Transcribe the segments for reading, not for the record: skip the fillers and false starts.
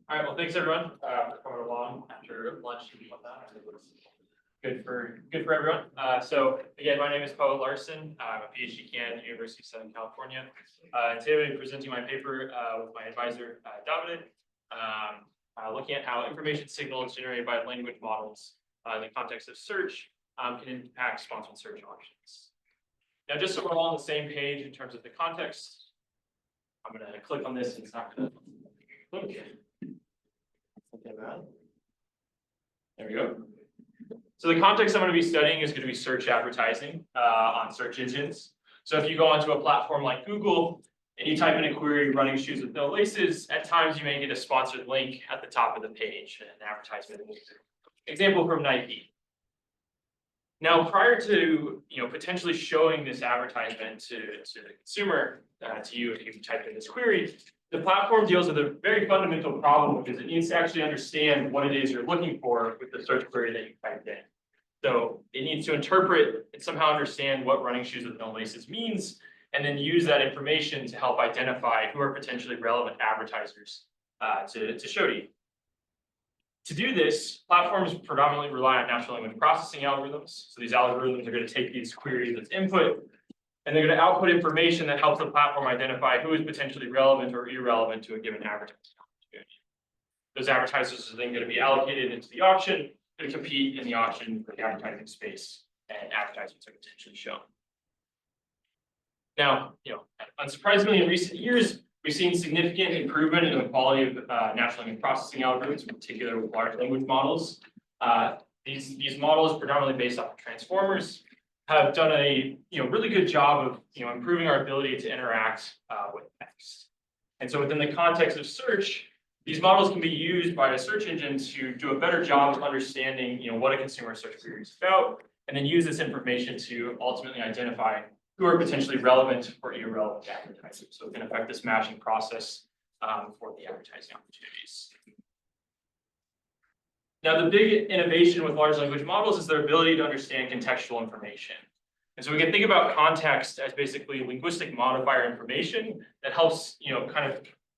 All right, well, thanks everyone for coming along after lunch and whatnot. I think it was good for everyone. So again, my name is Larsen. I'm a PhD candidate at the University of Southern California. Today I'll be presenting my paper with my advisor, David, looking at how information signals generated by language models in the context of search can impact sponsored search options. Now, just so we're all on the same page in terms of the context, I'm going to click on this and it's not going to click. There we go. So the context I'm going to be studying is going to be search advertising on search engines. So if you go onto a platform like Google and you type in a query running shoes with no laces, at times you may get a sponsored link at the top of the page, an advertisement. Example from Nike. Now, prior to potentially showing this advertisement to the consumer, to you if you type in this query, the platform deals with a very fundamental problem because it needs to actually understand what it is you're looking for with the search query that you typed in. So it needs to interpret and somehow understand what running shoes with no laces means, and then use that information to help identify who are potentially relevant advertisers to show to you. To do this, platforms predominantly rely on natural language processing algorithms. So these algorithms are going to take these queries as input, and they're going to output information that helps the platform identify who is potentially relevant or irrelevant to a given advertising opportunity. Those advertisers are then going to be allocated into the auction to compete in the auction for the advertising space, and advertisements are potentially shown. Now, unsurprisingly, in recent years, we've seen significant improvement in the quality of natural language processing algorithms, in particular with large language models. These models, predominantly based off of transformers, have done a really good job of improving our ability to interact with text. And so within the context of search, these models can be used by a search engine to do a better job of understanding what a consumer search query is about, and then use this information to ultimately identify who are potentially relevant or irrelevant advertisers. So it can affect this matching process for the advertising opportunities. Now, the big innovation with large language models is their ability to understand contextual information. And so we can think about context as basically linguistic modifier information that helps,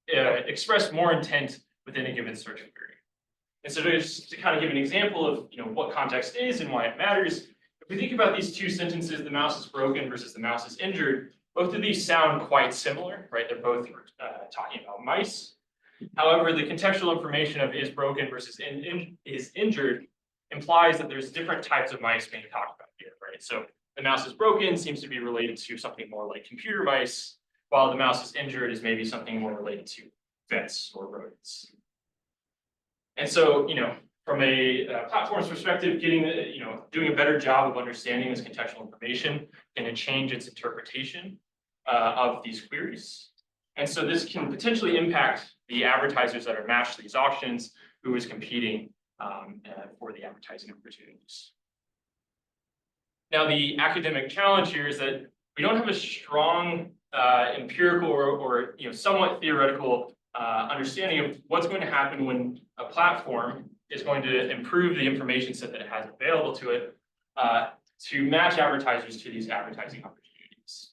express more intent within a given search query. And so just to kind of give an example of, what context is and why it matters, if we think about these two sentences, the mouse is broken versus the mouse is injured, both of these sound quite similar, right? They're both talking about mice. However, the contextual information of is broken versus is injured implies that there's different types of mice being talked about here, right? So the mouse is broken seems to be related to something more like computer mice, while the mouse is injured is maybe something more related to vets or rodents. And so, from a platform's perspective, doing a better job of understanding this contextual information can change its interpretation of these queries. And so this can potentially impact the advertisers that are matched to these auctions, who is competing for the advertising opportunities. Now, the academic challenge here is that we don't have a strong empirical or somewhat theoretical understanding of what's going to happen when a platform is going to improve the information set that it has available to it to match advertisers to these advertising opportunities.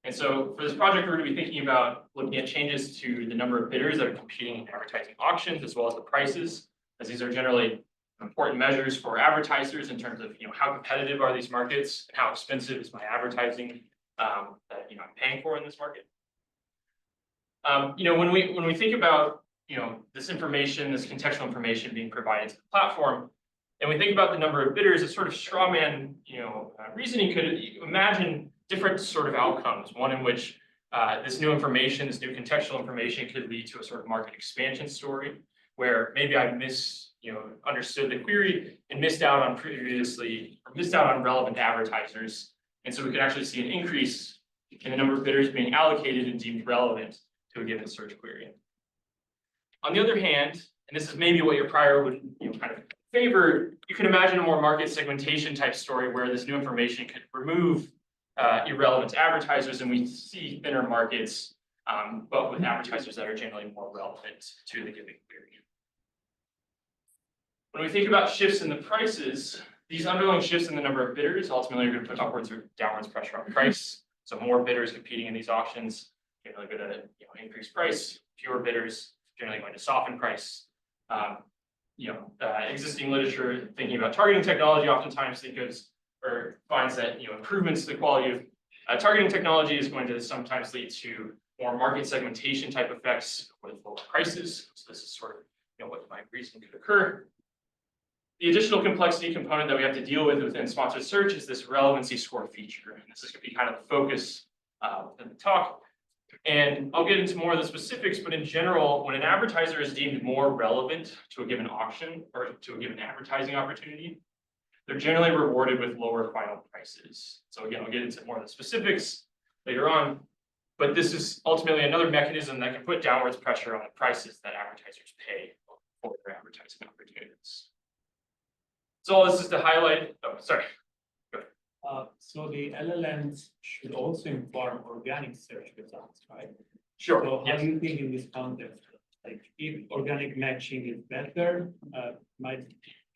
And so for this project, we're going to be thinking about looking at changes to the number of bidders that are competing in advertising auctions, as well as the prices, as these are generally important measures for advertisers in terms of how competitive are these markets and how expensive is my advertising that I'm paying for in this market. When we think about this information, this contextual information being provided to the platform, and we think about the number of bidders, a sort of straw man reasoning could imagine different sort of outcomes. One in which this new information, this new contextual information, could lead to a sort of market expansion story, where maybe I understood the query and missed out on relevant advertisers, and so we could actually see an increase in the number of bidders being allocated and deemed relevant to a given search query. On the other hand, and this is maybe what your prior would kind of favor, you can imagine a more market segmentation type story where this new information could remove irrelevant advertisers, and we see thinner markets, but with advertisers that are generally more relevant to the given query. When we think about shifts in the prices, these underlying shifts in the number of bidders ultimately are going to put upwards or downwards pressure on price. So more bidders competing in these auctions generally going to increase price. Fewer bidders generally going to soften price. existing literature thinking about targeting technology oftentimes finds that improvements to the quality of targeting technology is going to sometimes lead to more market segmentation type effects with lower prices. So this is sort of what my reason could occur. The additional complexity component that we have to deal with within sponsored search is this relevancy score feature, and this is going to be kind of the focus within the talk. And I'll get into more of the specifics, but in general, when an advertiser is deemed more relevant to a given auction or to a given advertising opportunity, they're generally rewarded with lower final prices. So again, I'll get into more of the specifics later on, but this is ultimately another mechanism that can put downwards pressure on the prices that advertisers pay for their advertising opportunities. So all this is to highlight, so the LLMs should also inform organic search results, right? Sure. So how do you think in this context, like if organic matching is better,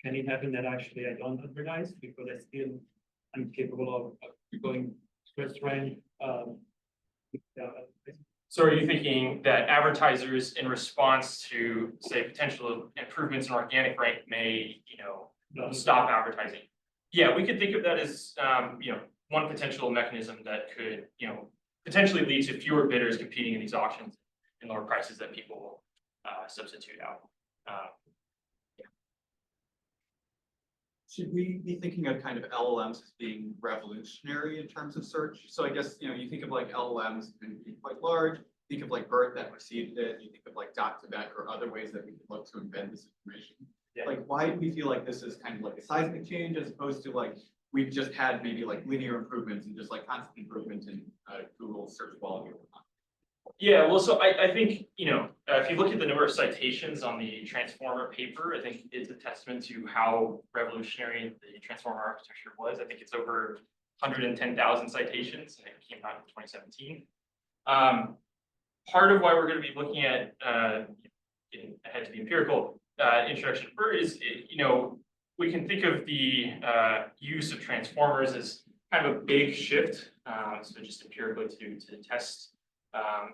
can it happen that actually I don't advertise because I'm capable of going first rank? So are you thinking that advertisers, in response to, say, potential improvements in organic rank, may, stop advertising? Yeah, we could think of that as, one potential mechanism that could, potentially lead to fewer bidders competing in these auctions and lower prices that people will substitute out. Should we be thinking of kind of LLMs as being revolutionary in terms of search? So I guess, you think of like LLMs and be quite large, think of like BERT that preceded it, you think of like doc-to-vec or other ways that we could look to embed this information. Yeah. Like, why do we feel like this is kind of like a seismic change as opposed to like, we've just had maybe like linear improvements and just like constant improvement in Google search quality? Yeah, well, so I think, if you look at the number of citations on the transformer paper, I think it's a testament to how revolutionary the transformer architecture was. I think it's over 110,000 citations, and it came out in 2017. Part of why we're going to be looking at getting ahead to the empirical introduction first is, we can think of the use of transformers as kind of a big shift, so just empirically to test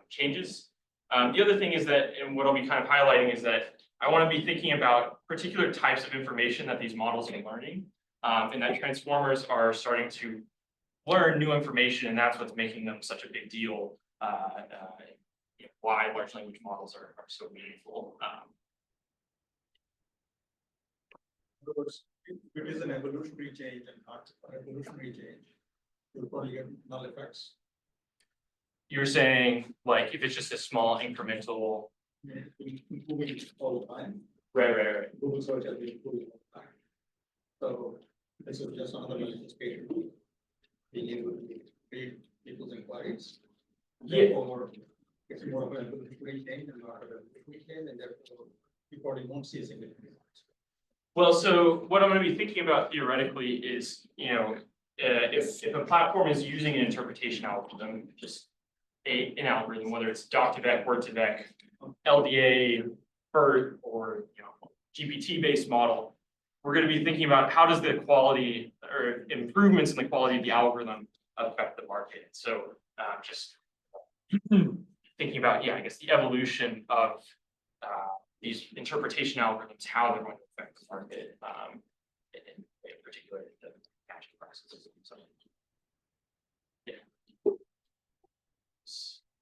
changes. The other thing is that, and what I'll be kind of highlighting is that I want to be thinking about particular types of information that these models are learning, and that transformers are starting to learn new information, and that's what's making them such a big deal. Why large language models are so meaningful. It is an evolutionary change and not an evolutionary change. You'll probably get null effects. You're saying, like, if it's just a small incremental. Improving all the time. Right. Google search has been improving all the time. So this is just another manifestation of being able to read people's inquiries. Therefore, it's more of an evolutionary change and not an evolutionary change, and therefore you probably won't see a significant difference. Well, so what I'm going to be thinking about theoretically is, if a platform is using an interpretation algorithm, just an algorithm, whether it's doc-to-vec, word-to-vec, LDA, BERT, or GPT-based model, we're going to be thinking about how does the quality or improvements in the quality of the algorithm affect the market. So just thinking about, I guess the evolution of these interpretation algorithms, how they're going to affect the market, in particular the matching processes. So,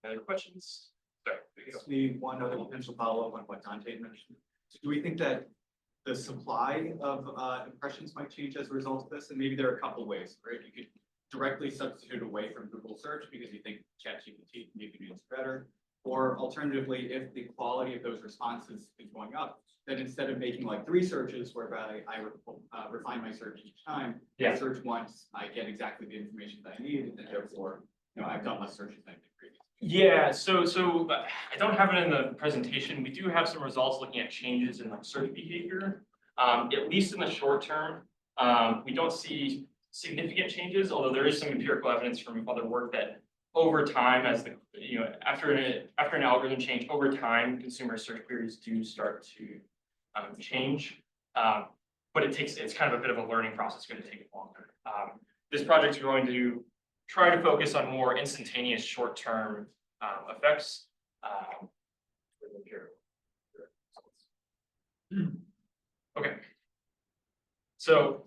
other questions? Sorry. Maybe one other potential follow-up on what Dante mentioned. Do we think that the supply of impressions might change as a result of this? And maybe there are a couple ways, right? You could directly substitute away from Google search because you think ChatGPT can give you answers better. Or alternatively, if the quality of those responses is going up, then instead of making like 3 searches whereby I refine my search each time, I search once, I get exactly the information that I need, and therefore, I've done less searches than I did previously. Yeah, so I don't have it in the presentation. We do have some results looking at changes in like search behavior. At least in the short term, we don't see significant changes, although there is some empirical evidence from other work that over time, as the after an algorithm change, over time, consumer search queries do start to change. But it's kind of a bit of a learning process. It's going to take longer. This project is going to try to focus on more instantaneous short-term effects. Okay. So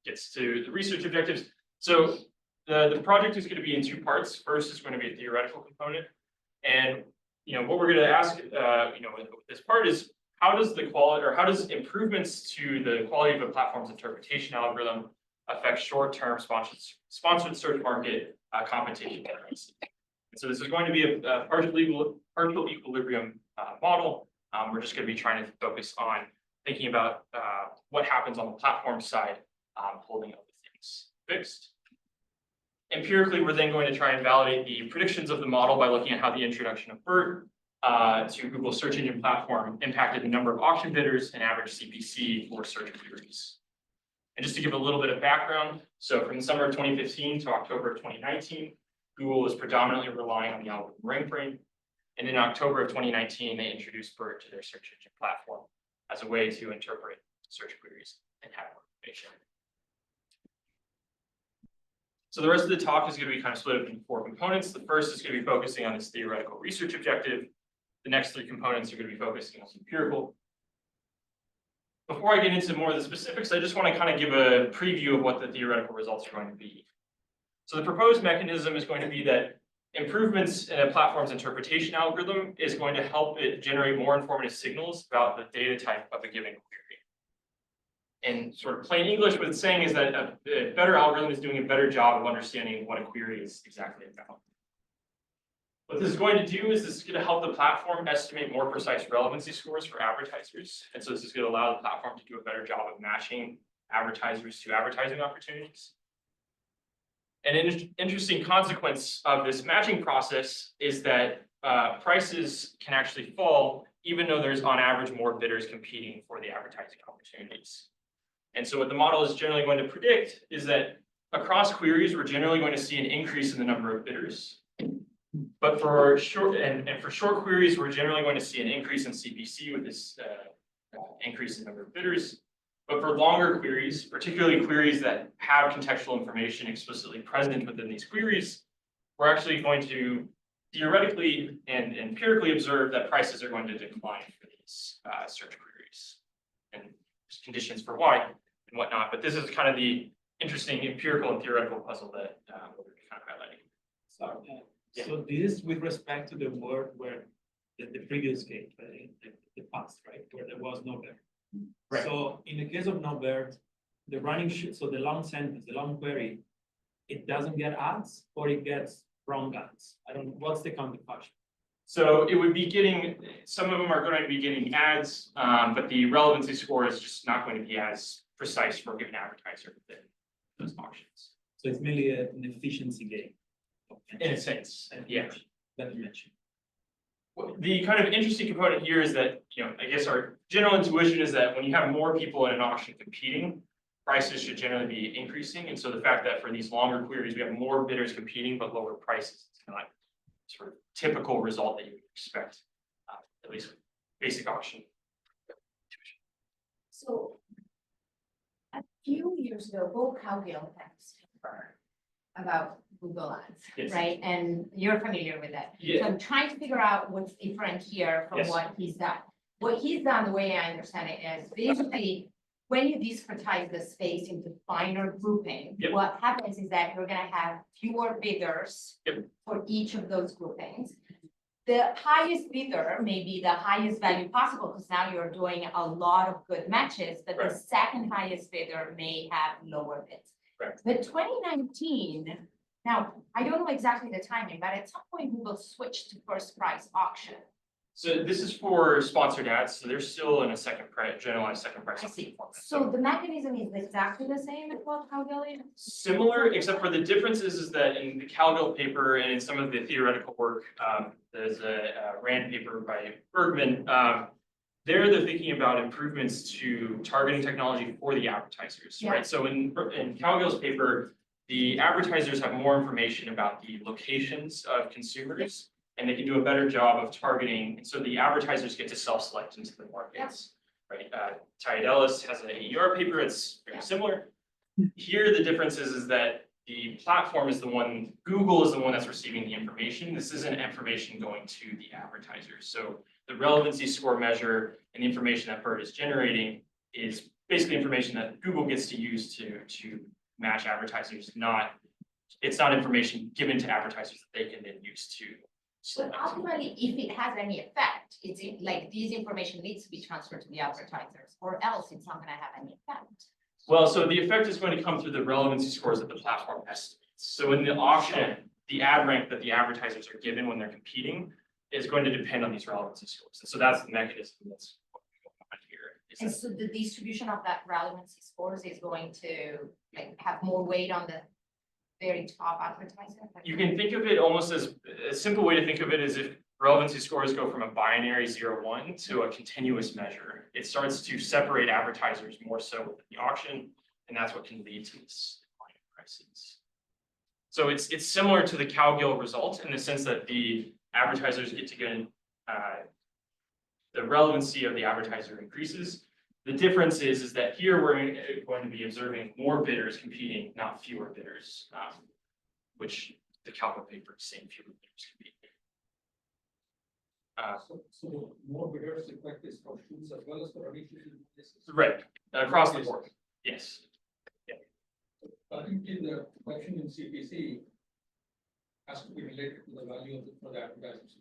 gets to the research objectives. So the project is going to be in two parts. First is going to be a theoretical component. And what we're going to ask with this part is how does the quality or how does improvements to the quality of a platform's interpretation algorithm affect short-term sponsored search market competition currency? And so this is going to be a partial equilibrium model. We're just going to be trying to focus on thinking about what happens on the platform side, holding other things fixed. Empirically, we're then going to try and validate the predictions of the model by looking at how the introduction of BERT to Google search engine platform impacted the number of auction bidders and average CPC for search queries. And just to give a little bit of background, so from the summer of 2015 to October of 2019, Google was predominantly relying on the algorithm ring frame. And in October of 2019, they introduced BERT to their search engine platform as a way to interpret search queries and have more information. So the rest of the talk is going to be kind of split up into four components. The first is going to be focusing on this theoretical research objective. The next three components are going to be focusing on empirical. Before I get into more of the specifics, I just want to kind of give a preview of what the theoretical results are going to be. So the proposed mechanism is going to be that improvements in a platform's interpretation algorithm is going to help it generate more informative signals about the data type of a given query. In sort of plain English, what it's saying is that a better algorithm is doing a better job of understanding what a query is exactly about. What this is going to do is this is going to help the platform estimate more precise relevancy scores for advertisers. And so this is going to allow the platform to do a better job of matching advertisers to advertising opportunities. And an interesting consequence of this matching process is that prices can actually fall even though there's on average more bidders competing for the advertising opportunities. And so what the model is generally going to predict is that across queries, we're generally going to see an increase in the number of bidders. But for short for short queries, we're generally going to see an increase in CPC with this increase in number of bidders. But for longer queries, particularly queries that have contextual information explicitly present within these queries, we're actually going to theoretically and empirically observe that prices are going to decline for these search queries. And there's conditions for why and whatnot, but this is kind of the interesting empirical and theoretical puzzle that we're kind of highlighting. So this is with respect to the word where the previous case, the past, right, where there was no BERT. Right. So in the case of no BERT, the running so the long sentence, the long query, it doesn't get ads or it gets wrong ads. I don't know what's the counterfactual. So it would be getting, some of them are going to be getting ads, but the relevancy score is just not going to be as precise for a given advertiser within those auctions. So it's merely an efficiency game. In a sense, yeah. That you mentioned. The kind of interesting component here is that, I guess our general intuition is that when you have more people in an auction competing, prices should generally be increasing. And so the fact that for these longer queries, we have more bidders competing, but lower prices, it's kind of like sort of typical result that you would expect, at least with basic auction. So a few years ago, Bob Cowgill had this paper about Google Ads, Yes. right? And you're familiar with that. Yeah. So I'm trying to figure out what's different here from Yes. what he's done. What he's done, the way I understand it, is basically when you discretize the space into finer grouping, Yep. what happens is that you're gonna have fewer bidders Yep. for each of those groupings. The highest bidder may be the highest value possible because now you're doing a lot of good matches, but the Right. second highest bidder may have lower bids. Right. But 2019, now, I don't know exactly the timing, but at some point Google switched to first price auction. So this is for sponsored ads, so they're still in a generalized second price. I see. format. So the mechanism is exactly the same as what Cowgill is? Similar, except for the difference is that in the Cowgill paper and in some of the theoretical work, there's a Rand paper by Bergman. They're thinking about improvements to targeting technology for the advertisers, Yeah. right? So in Cowgill's paper, the advertisers have more information about the locations of consumers, and they can do a better job of targeting. And so the advertisers get to self-select into the markets, right? Ty Ellis has an AER paper that's very similar. Here, the difference is that the platform is the one, Google is the one that's receiving the information. This isn't information going to the advertisers. So the relevancy score measure and the information that BERT is generating is basically information that Google gets to use to match advertisers, it's not information given to advertisers that they can then use to But select. ultimately, if it has any effect, it's like this information needs to be transferred to the advertisers, or else it's not gonna have any effect. Well, so the effect is going to come through the relevancy scores that the platform estimates. So in the auction, the ad rank that the advertisers are given when they're competing is going to depend on these relevancy scores. And so that's the mechanism that's going on here. is And that- so the distribution of that relevancy scores is going to like have more weight on the very top advertiser? You can think of it almost as, a simple way to think of it is if relevancy scores go from a binary 0-1 to a continuous measure. It starts to separate advertisers more so within the auction, and that's what can lead to this decline in prices. So it's similar to the Cowgill result in the sense that the advertisers get to get the relevancy of the advertiser increases. The difference is that here we're going to be observing more bidders competing, not fewer bidders, which the Cowgill paper is saying fewer bidders competing. So more bidders reflect this for shoes as well as for running shoes. Right, across the board, yes. I think in the question in CPC has to be related to the value of for the advertisers.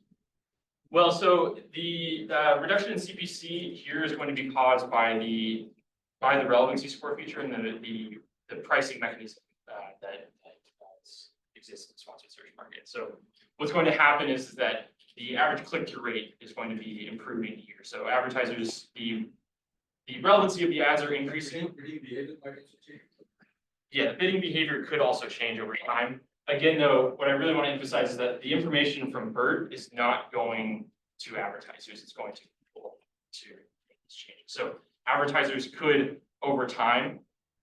Well, so the reduction in CPC here is going to be caused by the relevancy score feature and the pricing mechanism that exists in the sponsored search market. So what's going to happen is that the average click-through rate is going to be improving here. So advertisers, the relevancy of the ads are increasing. Bidding behavior might also change. Yeah, the bidding behavior could also change over time. Again, though, what I really want to emphasize is that the information from BERT is not going to advertisers, it's going to people to make these changes. So advertisers could, over time,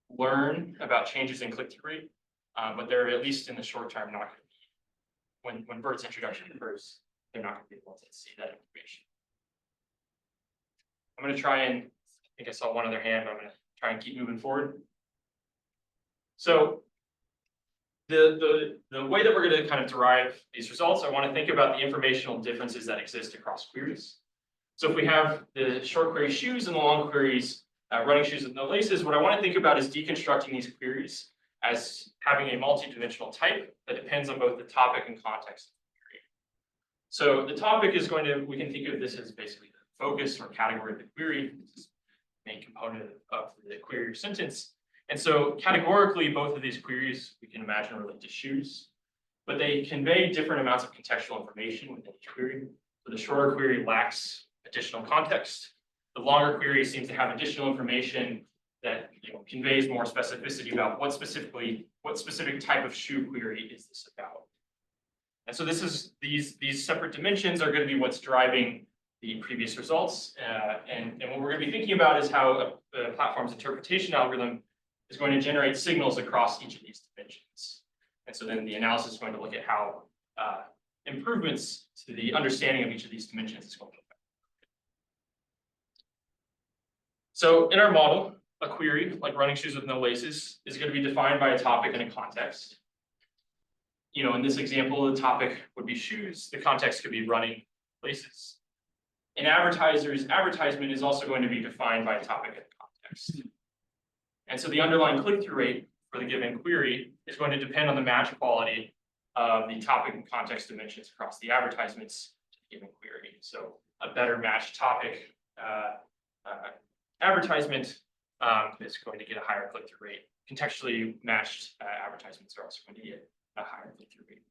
learn about changes in click-through rate, but they're at least in the short term not going to be, when BERT's introduction occurs, they're not going to be able to see that information. I'm going to try and, I think I saw one other hand, but I'm going to try and keep moving forward. So the way that we're going to kind of derive these results, I want to think about the informational differences that exist across queries. So if we have the short query shoes and the long queries running shoes with no laces, what I want to think about is deconstructing these queries as having a multi-dimensional type that depends on both the topic and context of the query. So the topic is going to, we can think of this as basically the focus or category of the query. This is the main component of the query or sentence. And so categorically, both of these queries we can imagine relate to shoes, but they convey different amounts of contextual information within each query. So the shorter query lacks additional context. The longer query seems to have additional information that conveys more specificity about what specific type of shoe query is this about. And so this is these separate dimensions are going to be what's driving the previous results. And what we're going to be thinking about is how a platform's interpretation algorithm is going to generate signals across each of these dimensions. And so then the analysis is going to look at how improvements to the understanding of each of these dimensions is going to affect. So in our model, a query like running shoes with no laces is going to be defined by a topic and a context. In this example, the topic would be shoes. The context could be running laces. An advertisement is also going to be defined by a topic and context. And so the underlying click-through rate for the given query is going to depend on the match quality of the topic and context dimensions across the advertisements to the given query. So a better matched topic advertisement is going to get a higher click-through rate. Contextually matched advertisements are also going to get a higher click-through rate.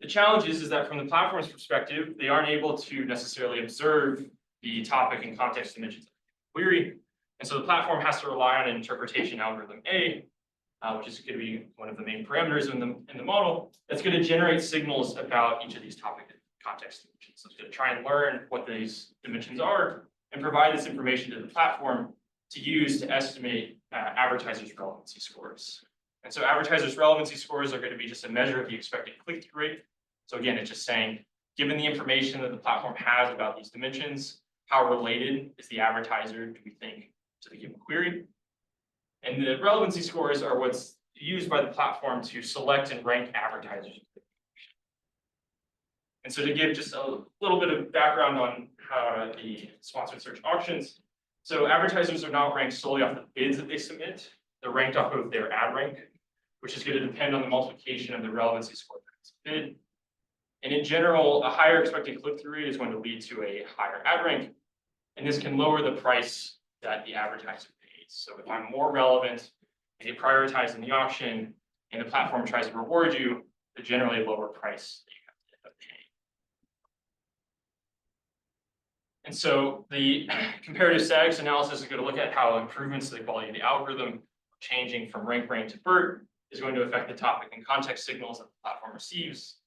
The challenge is that from the platform's perspective, they aren't able to necessarily observe the topic and context dimensions of the query. And so the platform has to rely on an interpretation algorithm A, which is going to be one of the main parameters in the model, that's going to generate signals about each of these topic and context dimensions. So it's going to try and learn what these dimensions are and provide this information to the platform to use to estimate advertisers' relevancy scores. And so advertisers' relevancy scores are going to be just a measure of the expected click-through rate. So again, it's just saying, given the information that the platform has about these dimensions, how related is the advertiser, do we think, to the given query? And the relevancy scores are what's used by the platform to select and rank advertisers. And so to give just a little bit of background on how the sponsored search auctions. So advertisers are not ranked solely off the bids that they submit. They're ranked off of their ad rank, which is going to depend on the multiplication of the relevancy score that's bid. And in general, a higher expected click-through rate is going to lead to a higher ad rank. And this can lower the price that the advertiser pays. So if I'm more relevant and get prioritized in the auction and the platform tries to reward you, the generally lower price that you have to end up paying. And so the comparative statistics analysis is going to look at how improvements to the quality of the algorithm changing from rank brain to BERT is going to affect the topic and context signals that the platform receives,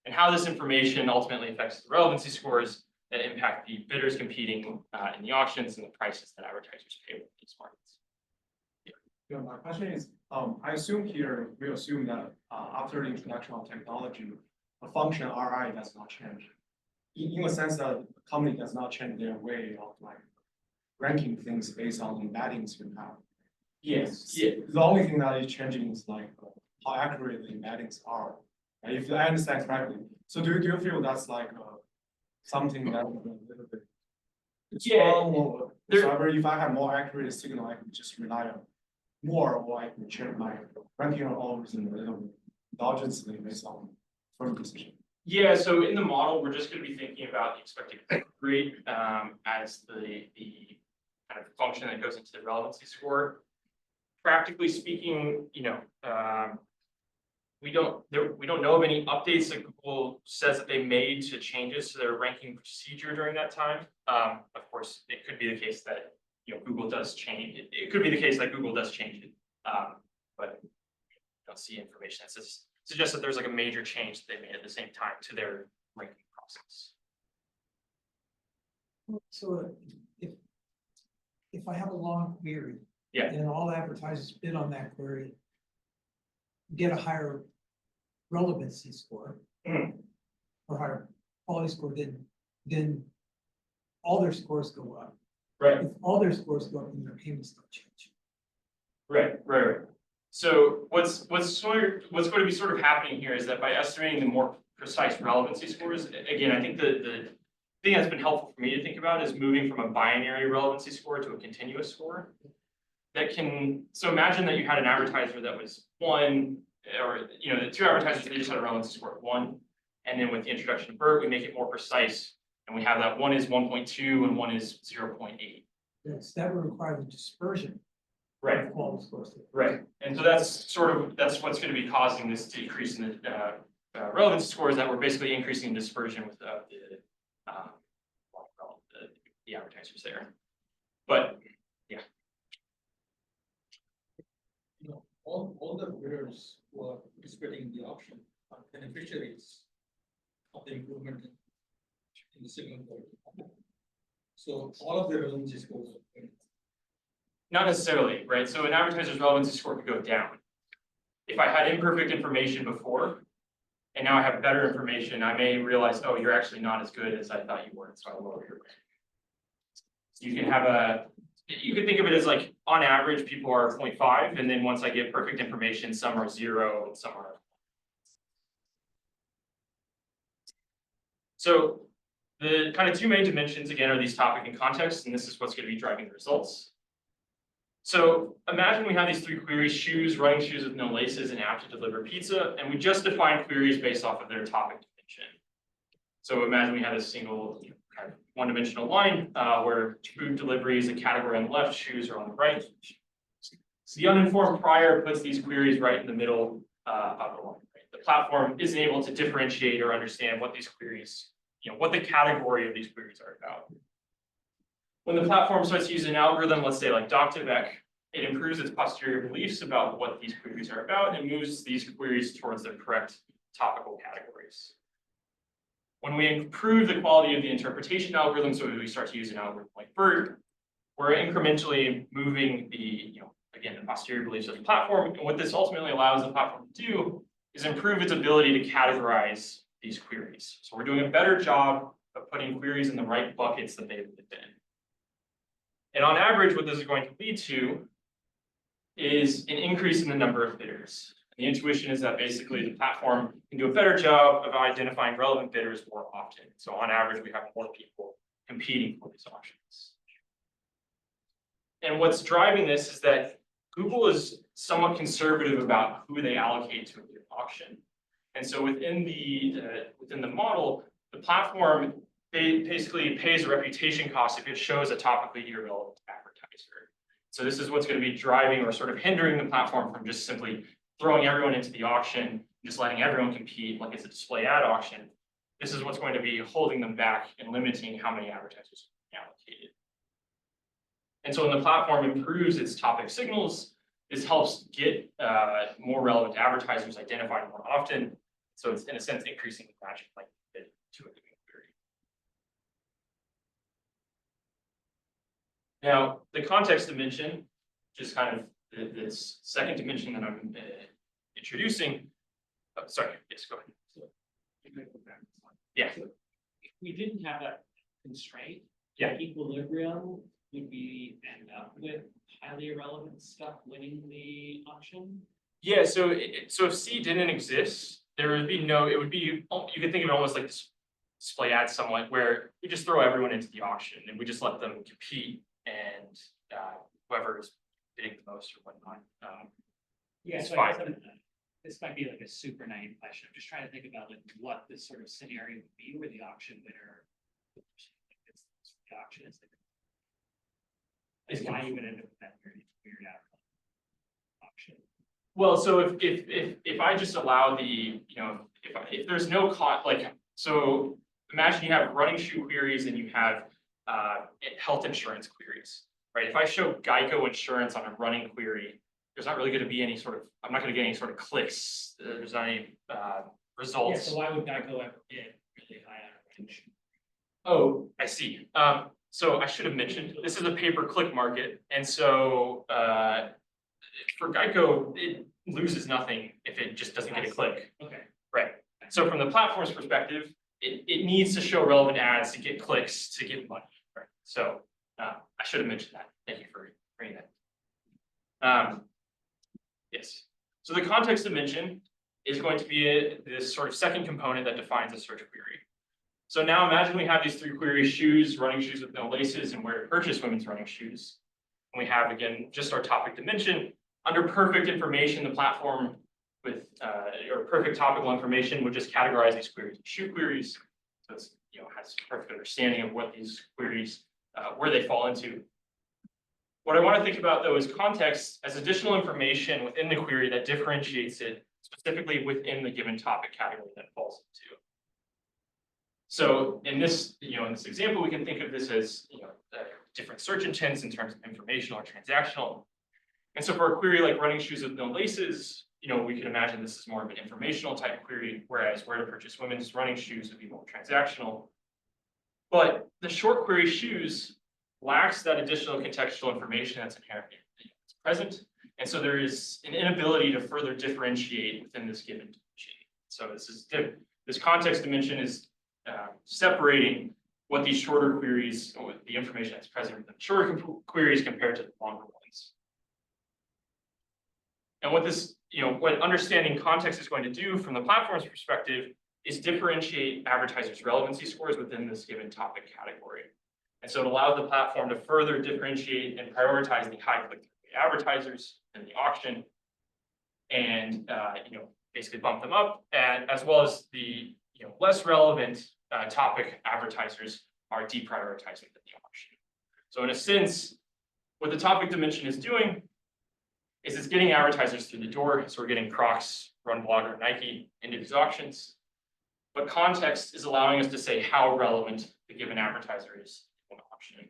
and how this information ultimately affects the relevancy scores that impact the bidders competing in the auctions and the prices that advertisers pay with these markets. Yeah, my question is, I assume here, we assume that after the introduction of technology, the function RI does not change. In a sense that the company does not change their way of like ranking things based on the embeddings you have. Yes. Yeah. The only thing that is changing is like how accurate the embeddings are. And if I understand correctly, so do you feel that's like something that is a little bit strong, or however, if I have more accurate signal, I can just rely on more, or I can change my ranking algorithm a little bit indulgently based on firm decision. Yeah, so in the model, we're just going to be thinking about the expected click rate as the kind of function that goes into the relevancy score. Practically speaking, you know, we don't know of any updates that Google says that they made to changes to their ranking procedure during that time. Of course, it could be the case that Google does change it. It could be the case that Google does change it, but we don't see information that suggests that there's like a major change that they made at the same time to their ranking process. So if I have a long query. Yeah. And all advertisers bid on that query, get a higher relevancy score. Or higher quality score, then all their scores go up. Right. If all their scores go up, then their payments don't change. Right. So what's going to be sort of happening here is that by estimating the more precise relevancy scores, again, I think the thing that's been helpful for me to think about is moving from a binary relevancy score to a continuous score. So imagine that you had an advertiser that was 1, or the 2 advertisers, they just had a relevancy score of 1, and then with the introduction of BERT, we make it more precise, and we have that 1 is 1.2 and 1 is 0.8. Yes, that would require the dispersion. Right. Of quality scores. Right, and so that's what's going to be causing this decrease in the relevancy scores, that we're basically increasing dispersion with the advertisers there. But all the bidders who are participating in the auction are beneficiaries of the improvement in the signal quality. So all of their relevancy scores. not necessarily, right? So an advertiser's relevancy score could go down. If I had imperfect information before, and now I have better information, I may realize, oh, you're actually not as good as I thought you were, so I'll lower your rank. You could think of it as like, on average, people are 0.5, and then once I get perfect information, some are 0 and some are. So the kind of 2 main dimensions, again, are these topic and context, and this is what's going to be driving the results. So imagine we have these 3 queries: shoes, running shoes with no laces, and apt to deliver pizza, and we just define queries based off of their topic dimension. So imagine we had a single kind of one-dimensional line where food delivery is a category on the left, shoes are on the right. So the uninformed prior puts these queries right in the middle of the line. Right? The platform isn't able to differentiate or understand what these queries, what the category of these queries are about. When the platform starts to use an algorithm, let's say like Doc2Vec, it improves its posterior beliefs about what these queries are about and moves these queries towards the correct topical categories. When we improve the quality of the interpretation algorithm, so we start to use an algorithm like BERT, we're incrementally moving the, again, the posterior beliefs of the platform. And what this ultimately allows the platform to do is improve its ability to categorize these queries. So we're doing a better job of putting queries in the right buckets that they live in. And on average, what this is going to lead to is an increase in the number of bidders. The intuition is that basically the platform can do a better job of identifying relevant bidders more often. So on average, we have more people competing for these auctions. And what's driving this is that Google is somewhat conservative about who they allocate to a given auction. And so within the model, the platform basically pays a reputation cost if it shows a topically irrelevant advertiser. So this is what's going to be driving or sort of hindering the platform from just simply throwing everyone into the auction, just letting everyone compete like it's a display ad auction. This is what's going to be holding them back and limiting how many advertisers are allocated. And so when the platform improves its topic signals, this helps get more relevant advertisers identified more often. So it's in a sense increasing the matching likelihood to a given query. Now, the context dimension, which is kind of this second dimension that I'm introducing. Oh, sorry, yes, go ahead. Yeah. If we didn't have that constraint. Yeah. Equilibrium, would we end up with highly irrelevant stuff winning the auction? Yeah, so if C didn't exist, there would be no, it would be, you could think of it almost like this display ad somewhat, where we just throw everyone into the auction and we just let them compete and whoever is bidding the most or whatnot. Yeah, it's so fine. I guess this might be like a super naive question. I'm just trying to think about like what this sort of scenario would be where the auction winner, the auction is why you would end up with that weird outcome auction. Well, so if I just allow the, if there's no so imagine you have running shoe queries and you have health insurance queries, right? If I show Geico insurance on a running query, there's not really going to be any sort of, I'm not going to get any sort of clicks. There's not any results. Yeah, so why would Geico ever get really high on a running shoe? Oh, I see. So I should have mentioned, this is a pay-per-click market. And so for Geico, it loses nothing if it just doesn't get a click. Okay. Right. So from the platform's perspective, it needs to show relevant ads to get clicks, to get money. Right. So I should have mentioned that. Thank you for bringing that. Yes. So the context dimension is going to be this sort of second component that defines a search query. So now imagine we have these three queries: shoes, running shoes with no laces, and where to purchase women's running shoes. And we have, again, just our topic dimension. Under perfect information, the platform with or perfect topical information would just categorize these queries as shoe queries. So it's, has perfect understanding of what these queries, where they fall into. What I want to think about though is context as additional information within the query that differentiates it specifically within the given topic category that it falls into. So in this, in this example, we can think of this as, different search intents in terms of informational or transactional. And so for a query like running shoes with no laces, we can imagine this is more of an informational type query, whereas where to purchase women's running shoes would be more transactional. But the short query shoes lacks that additional contextual information that's inherently present. And so there is an inability to further differentiate within this given dimension. So this context dimension is separating what these shorter queries, or the information that's present within shorter queries compared to the longer ones. And what this, what understanding context is going to do from the platform's perspective is differentiate advertisers' relevancy scores within this given topic category. And so it allows the platform to further differentiate and prioritize the high click-through advertisers in the auction, and basically bump them up, and as well as the less relevant topic advertisers are deprioritized within the auction. So in a sense, what the topic dimension is doing is it's getting advertisers through the door. So we're getting Crocs, Run Blogger, Nike into these auctions. But context is allowing us to say how relevant the given advertiser is in the auction.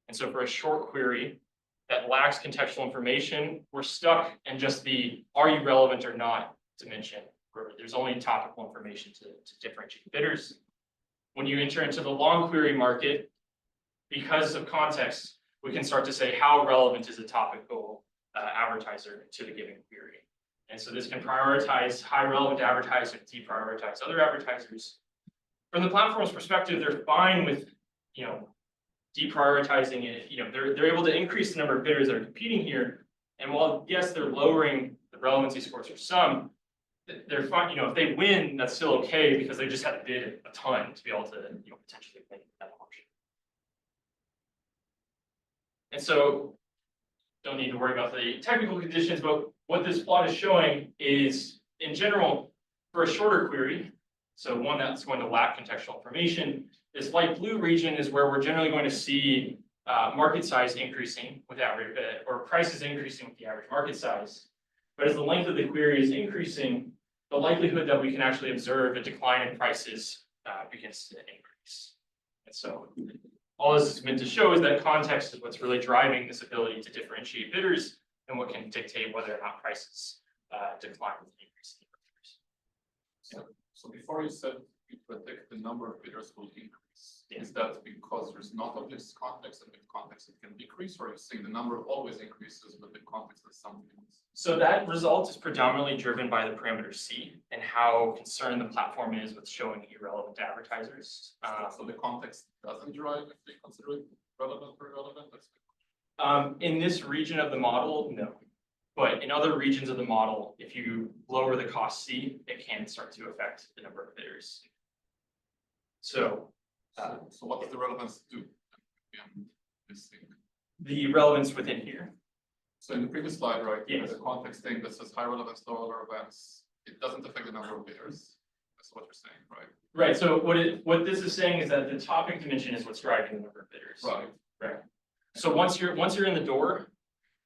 And so for a short query that lacks contextual information, we're stuck in just the are you relevant or not dimension, where there's only topical information to differentiate bidders. When you enter into the long query market, because of context, we can start to say how relevant is a topical advertiser to the given query. And so this can prioritize high relevant advertisers, deprioritize other advertisers. From the platform's perspective, they're fine with, deprioritizing it. They're able to increase the number of bidders that are competing here. And while, yes, they're lowering the relevancy scores for some, they're fine, you know, if they win, that's still okay because they just had to bid a ton to be able to, you know, potentially win that auction. And so, don't need to worry about the technical conditions, but what this plot is showing is, in general, for a shorter query, so one that's going to lack contextual information, this light blue region is where we're generally going to see market size increasing with average, or prices increasing with the average market size. But as the length of the query is increasing, the likelihood that we can actually observe a decline in prices begins to increase. And so all this is meant to show is that context is what's really driving this ability to differentiate bidders and what can dictate whether or not prices decline with the increase in bidders. So before you said you predict the number of bidders will increase, is that because there's not of this context, and with context it can decrease, or are you saying the number always increases, but the context is something else? So that result is predominantly driven by the parameter C and how concerned the platform is with showing irrelevant advertisers. So the context doesn't drive if they consider it relevant or irrelevant? That's good. In this region of the model, no. But in other regions of the model, if you lower the cost C, it can start to affect the number of bidders. So So what does the relevance do in this thing? the relevance within here. So in the previous slide, right, Yes. there's a context thing that says high relevance, low relevance. It doesn't affect the number of bidders. That's what you're saying, right? Right, so what this is saying is that the topic dimension is what's driving the number of bidders. Right. So once you're in the door,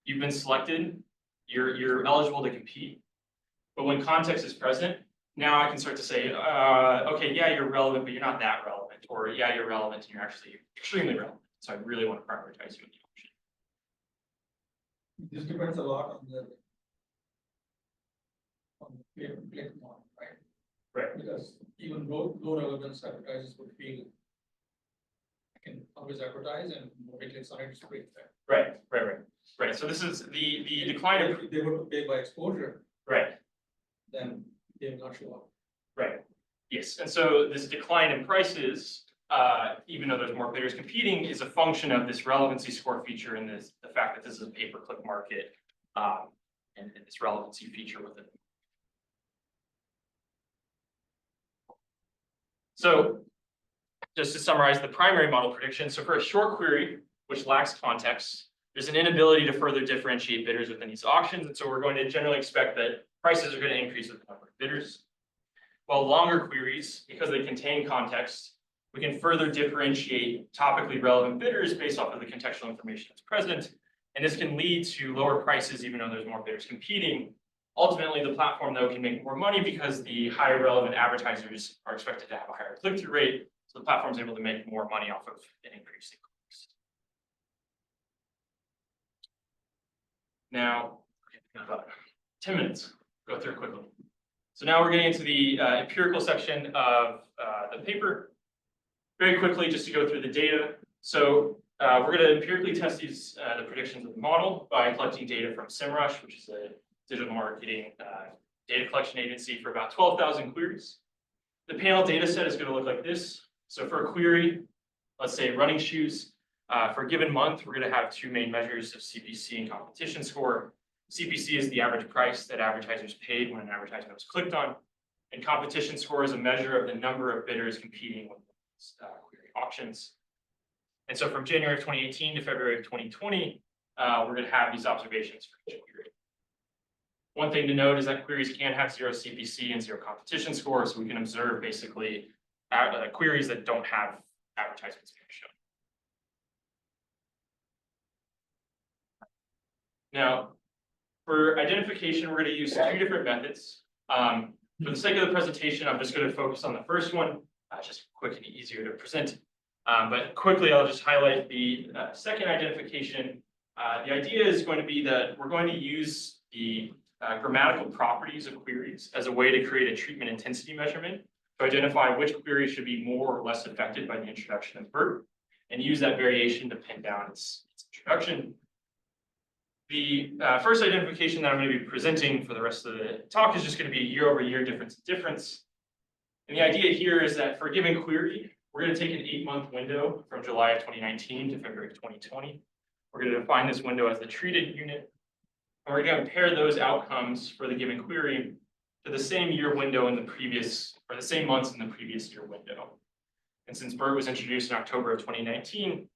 you've been selected, you're eligible to compete. But when context is present, now I can start to say, okay, yeah, you're relevant, but you're not that relevant, or yeah, you're relevant and you're actually extremely relevant. So I really want to prioritize you in the auction. This depends a lot on the click model, right? Right. Because even low relevance advertisers would feel I can always advertise and nobody clicks on it, it's great there. Right. So this is the decline of, If they were to pay by exposure, right. then they will not show up. Right, yes, and so this decline in prices, even though there's more bidders competing, is a function of this relevancy score feature and the fact that this is a pay-per-click market, and this relevancy feature within it. So, just to summarize the primary model prediction, so for a short query, which lacks context, there's an inability to further differentiate bidders within these auctions, and so we're going to generally expect that prices are going to increase with the number of bidders. While longer queries, because they contain context, we can further differentiate topically relevant bidders based off of the contextual information that's present. And this can lead to lower prices even though there's more bidders competing. Ultimately, the platform though can make more money because the higher relevant advertisers are expected to have a higher click-through rate. So the platform is able to make more money off of an increase in clicks. Now, about 10 minutes, go through it quickly. So now we're getting into the empirical section of the paper. Very quickly, just to go through the data. So we're going to empirically test these the predictions of the model by collecting data from SEMrush, which is a digital marketing data collection agency for about 12,000 queries. The panel data set is going to look like this. So for a query, let's say running shoes, for a given month, we're going to have two main measures of CPC and competition score. CPC is the average price that advertisers paid when an advertisement was clicked on, and competition score is a measure of the number of bidders competing with query auctions. And so from January of 2018 to February of 2020, we're going to have these observations for each query. One thing to note is that queries can have zero CPC and zero competition score, so we can observe basically queries that don't have advertisements being shown. Now, for identification, we're going to use two different methods. For the sake of the presentation, I'm just going to focus on the first one, just quick and easier to present. But quickly, I'll just highlight the second identification. The idea is going to be that we're going to use the grammatical properties of queries as a way to create a treatment intensity measurement to identify which queries should be more or less affected by the introduction of BERT, and use that variation to pin down its introduction. The first identification that I'm going to be presenting for the rest of the talk is just going to be year-over-year difference. And the idea here is that for a given query, we're going to take an 8-month window from July of 2019 to February of 2020. We're going to define this window as the treated unit. And we're gonna compare those outcomes for the given query to the same year window in the previous, or the same months in the previous year window. And since BERT was introduced in October of 2019,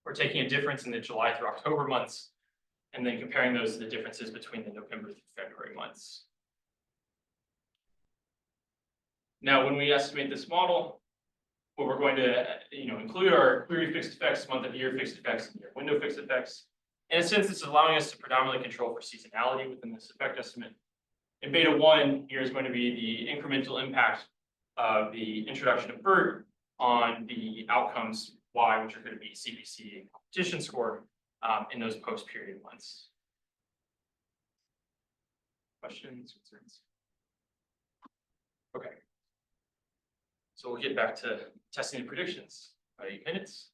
we're taking a difference in the July through October months and then comparing those to the differences between the November through February months. Now, when we estimate this model, what we're going to include our query fixed effects, month of year fixed effects, and year window fixed effects. In a sense, this is allowing us to predominantly control for seasonality within this effect estimate. In beta 1, here is going to be the incremental impact of the introduction of BERT on the outcomes Y, which are going to be CPC and competition score in those post-period months. Questions, concerns? Okay. So we'll get back to testing the predictions by 8 minutes.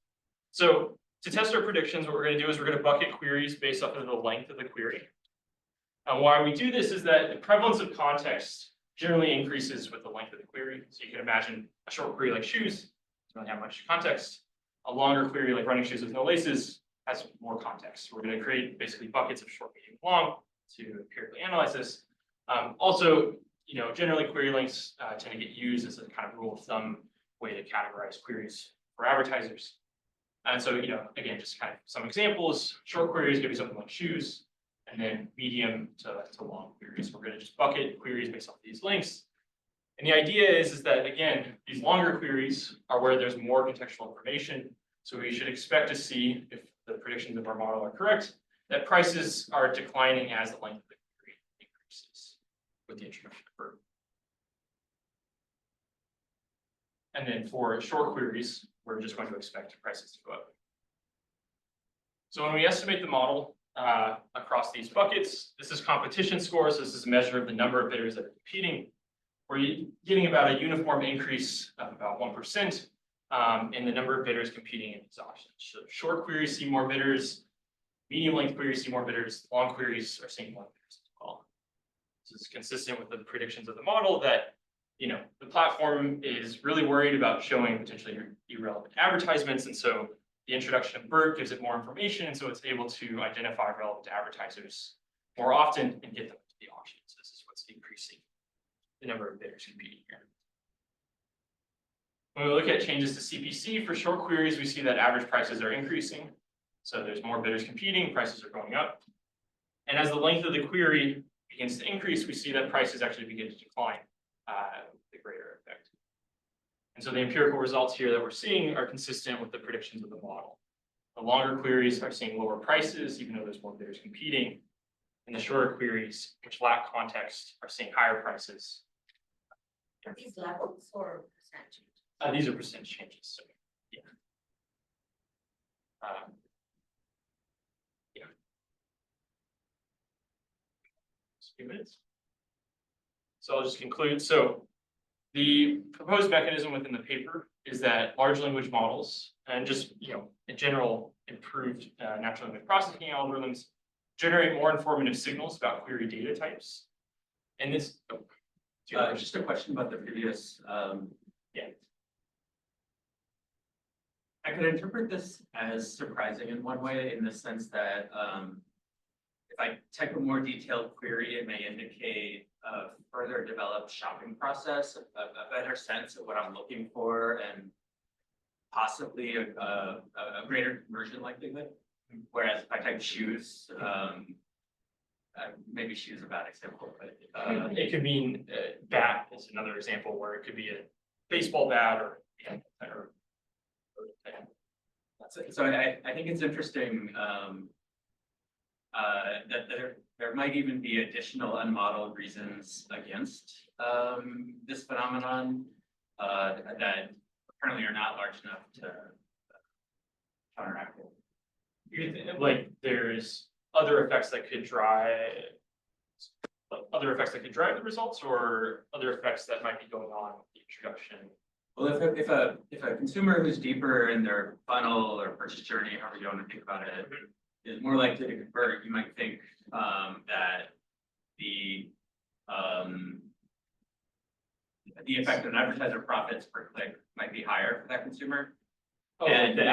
So to test our predictions, what we're going to do is we're going to bucket queries based off of the length of the query. And why we do this is that the prevalence of context generally increases with the length of the query. So you can imagine a short query like shoes doesn't really have much context. A longer query like running shoes with no laces has more context. We're going to create basically buckets of short, medium, long to empirically analyze this. Also, generally query lengths tend to get used as a kind of rule of thumb way to categorize queries for advertisers. And so, again, just kind of some examples. Short queries could be something like shoes, and then medium to long queries. We're going to just bucket queries based off these lengths. And the idea is that, again, these longer queries are where there's more contextual information. So we should expect to see, if the predictions of our model are correct, that prices are declining as the length of the query increases with the introduction of BERT. And then for short queries, we're just going to expect prices to go up. So when we estimate the model across these buckets, this is competition scores. So this is a measure of the number of bidders that are competing. We're getting about a uniform increase of about 1% in the number of bidders competing in exhaustion. So short queries see more bidders, medium length queries see more bidders, long queries are seeing more bidders as well. This is consistent with the predictions of the model that the platform is really worried about showing potentially irrelevant advertisements, and so the introduction of BERT gives it more information, and so it's able to identify relevant advertisers more often and get them to the auction. So this is what's increasing the number of bidders competing here. When we look at changes to CPC for short queries, we see that average prices are increasing. So there's more bidders competing, prices are going up. And as the length of the query begins to increase, we see that prices actually begin to decline with the greater effect. And so the empirical results here that we're seeing are consistent with the predictions of the model. The longer queries are seeing lower prices, even though there's more bidders competing. And the shorter queries, which lack context, are seeing higher prices. Are these levels or percentages? These are percentage changes. So, yeah. Just a few minutes. So I'll just conclude. So the proposed mechanism within the paper is that large language models and just in general improved natural language processing algorithms generate more informative signals about query data types. And this just a question about the previous. Yeah. I could interpret this as surprising in one way, in the sense that if I type a more detailed query, it may indicate a further developed shopping process, a better sense of what I'm looking for, and possibly a greater conversion likelihood. Whereas if I type shoes, maybe shoes is a bad example, but it could mean bat is another example where it could be a baseball bat or so I think it's interesting that there might even be additional unmodeled reasons against this phenomenon that apparently are not large enough to counteract it. Like there's other effects that could drive the results, or other effects that might be going on with the introduction. Well, if a consumer who's deeper in their funnel or purchase journey, however you want to think about it, is more likely to convert, you might think that the effect on advertiser profits per click might be higher for that consumer. And the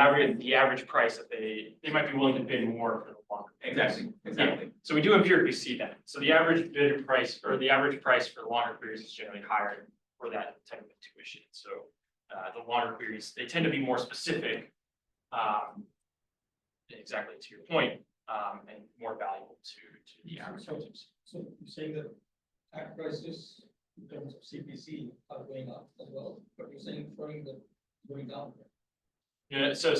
average price that they might be willing to pay more for the longer. Exactly. So we do empirically see that. So the average bid price or the average price for the longer queries is generally higher for that type of intuition. So the longer queries, they tend to be more specific. Exactly to your point, and more valuable to the average users. So you're saying that ad prices in terms of CPC are going up as well, but you're saying throwing the going down. Yeah, so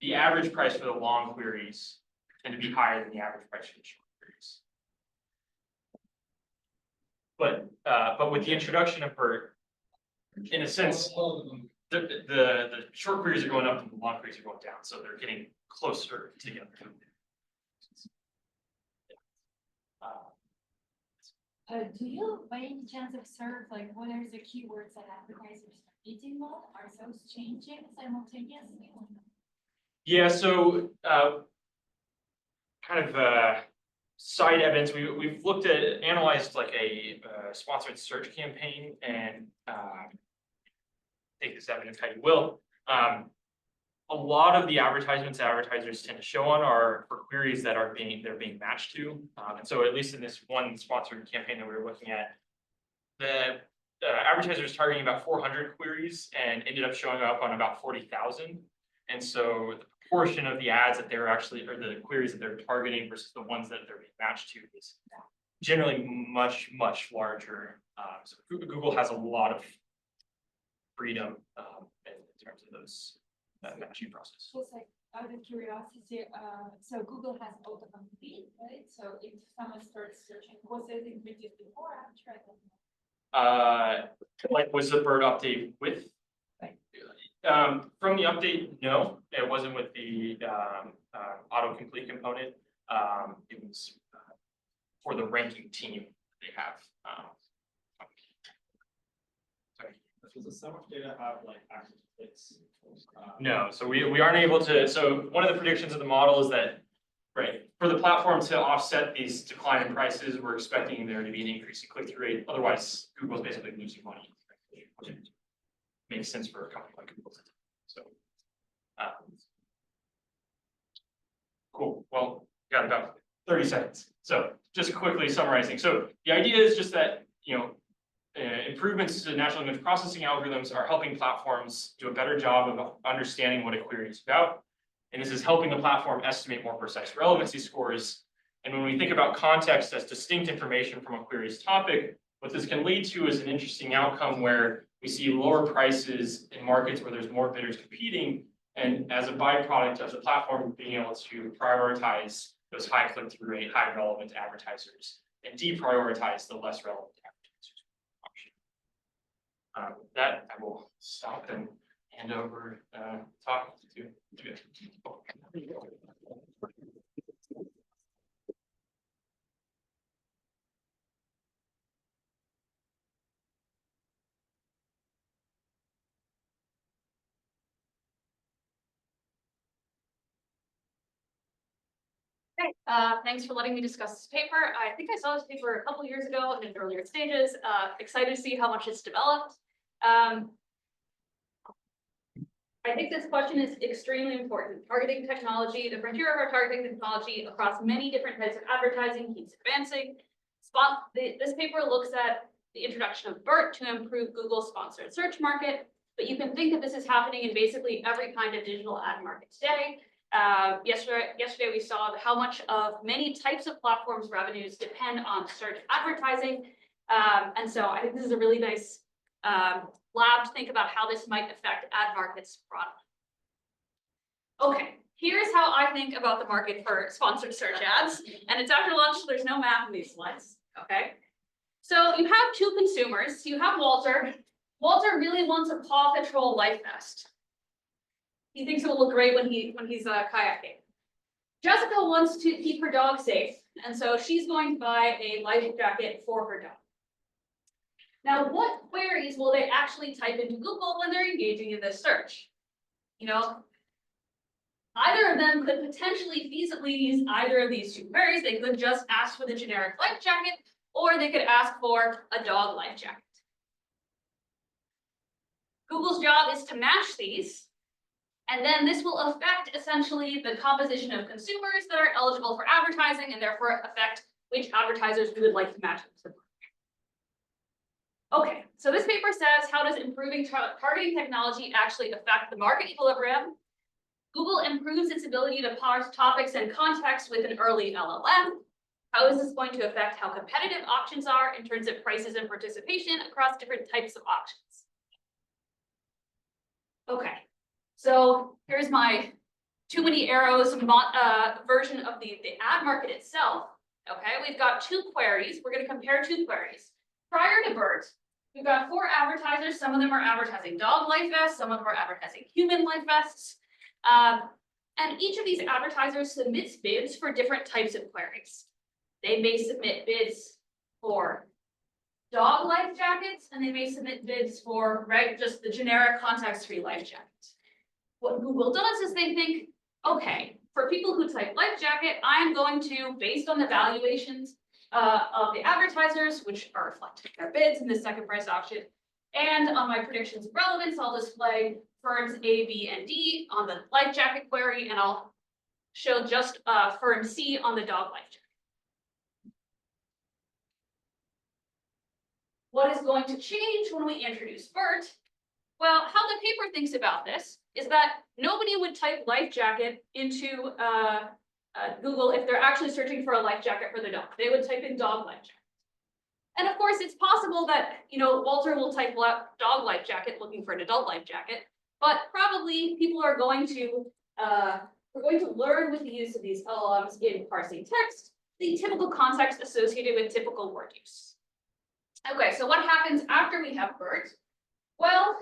the average price for the long queries tend to be higher than the average price for the short queries. But with the introduction of BERT, in a sense, the short queries are going up and the long queries are going down, so they're getting closer together. Do you by any chance observe like what are the keywords that advertisers are bidding on? Are those changing simultaneously? Yeah, so kind of side evidence, we've looked at analyzed like a sponsored search campaign and take this evidence how you will. A lot of the advertisements advertisers tend to show on are for queries that are being matched to. And so at least in this one sponsored campaign that we were looking at, the advertiser is targeting about 400 queries and ended up showing up on about 40,000. And so the proportion of the ads that they're actually, or the queries that they're targeting versus the ones that they're being matched to is generally much, much larger. So Google has a lot of freedom in terms of those matching process. Just like out of curiosity, so Google has autocomplete, right? So if someone starts searching, was it introduced before or after? Like was the BERT update with? From the update, no, it wasn't with the autocomplete component. It was for the ranking team they have. Sorry. Does the sum of data have like active clicks? No, so we aren't able to, so one of the predictions of the model is that, right, for the platform to offset these decline in prices, we're expecting there to be an increase in click-through rate. Otherwise, Google's basically losing money. Makes sense for a company like Google. So, cool. Well, got about 30 seconds. So just quickly summarizing. So the idea is just that, improvements to natural language processing algorithms are helping platforms do a better job of understanding what a query is about. And this is helping the platform estimate more precise relevancy scores. And when we think about context as distinct information from a query's topic, what this can lead to is an interesting outcome where we see lower prices in markets where there's more bidders competing. And as a byproduct of the platform being able to prioritize those high click-through rate, high relevant advertisers and deprioritize the less relevant advertisers. With that, I will stop and hand over talk to. Okay, thanks for letting me discuss this paper. I think I saw this paper a couple years ago in its earlier stages. Excited to see how much it's developed. I think this question is extremely important. Targeting technology, the frontier of our targeting technology across many different types of advertising keeps advancing. This paper looks at the introduction of BERT to improve Google's sponsored search market, but you can think that this is happening in basically every kind of digital ad market today. Yesterday we saw how much of many types of platforms revenues depend on search advertising. And so I think this is a really nice lab to think about how this might affect ad markets broadly. Okay, here's how I think about the market for sponsored search ads. And it's after lunch, so there's no math in these slides, okay? So you have two consumers. You have Walter. Walter really wants a Paw Patrol life vest. He thinks it will look great when he's kayaking. Jessica wants to keep her dog safe, and so she's going to buy a life jacket for her dog. Now, what queries will they actually type into Google when they're engaging in this search? Either of them could potentially feasibly use either of these two queries. They could just ask for the generic life jacket, or they could ask for a dog life jacket. Google's job is to match these. And then this will affect essentially the composition of consumers that are eligible for advertising and therefore affect which advertisers we would like to match them to. Okay, so this paper says, how does improving targeting technology actually affect the market equilibrium? Google improves its ability to parse topics and context with an early LLM. How is this going to affect how competitive auctions are in terms of prices and participation across different types of auctions? Okay, so here's my too many arrows version of the ad market itself. Okay, we've got two queries. We're going to compare two queries. Prior to BERT, we've got 4 advertisers. Some of them are advertising dog life vests. Some of them are advertising human life vests. And each of these advertisers submits bids for different types of queries. They may submit bids for dog life jackets, and they may submit bids for just the generic context-free life jacket. What Google does is they think, okay, for people who type life jacket, I am going to, based on the valuations of the advertisers, which are reflected in their bids in the second price auction, and on my predictions of relevance, I'll display firms A, B, and D on the life jacket query, and I'll show just firm C on the dog life jacket. What is going to change when we introduce BERT? Well, how the paper thinks about this is that nobody would type life jacket into Google if they're actually searching for a life jacket for the dog. They would type in dog life jacket. And of course, it's possible that, Walter will type dog life jacket looking for an adult life jacket, but probably people are going to, we're going to learn with the use of these LLMs in parsing text, the typical context associated with typical word use. Okay, so what happens after we have BERT? Well,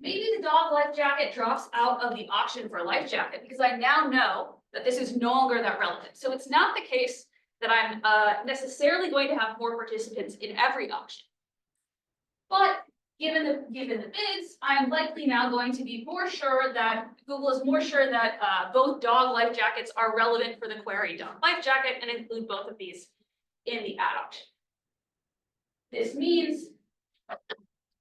maybe the dog life jacket drops out of the auction for life jacket because I now know that this is no longer that relevant. So it's not the case that I'm necessarily going to have more participants in every auction. But given the bids, I'm likely now going to be more sure that Google is more sure that both dog life jackets are relevant for the query dog life jacket and include both of these in the ad auction. This means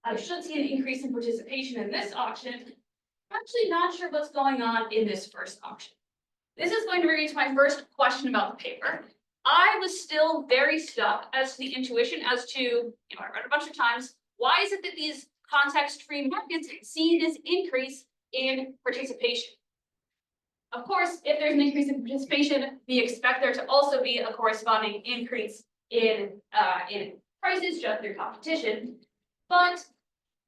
I should see an increase in participation in this auction. I'm actually not sure what's going on in this first auction. This is going to bring me to my first question about the paper. I was still very stuck as to the intuition as to, I read a bunch of times, why is it that these context-free markets see this increase in participation? Of course, if there's an increase in participation, we expect there to also be a corresponding increase in prices just through competition. But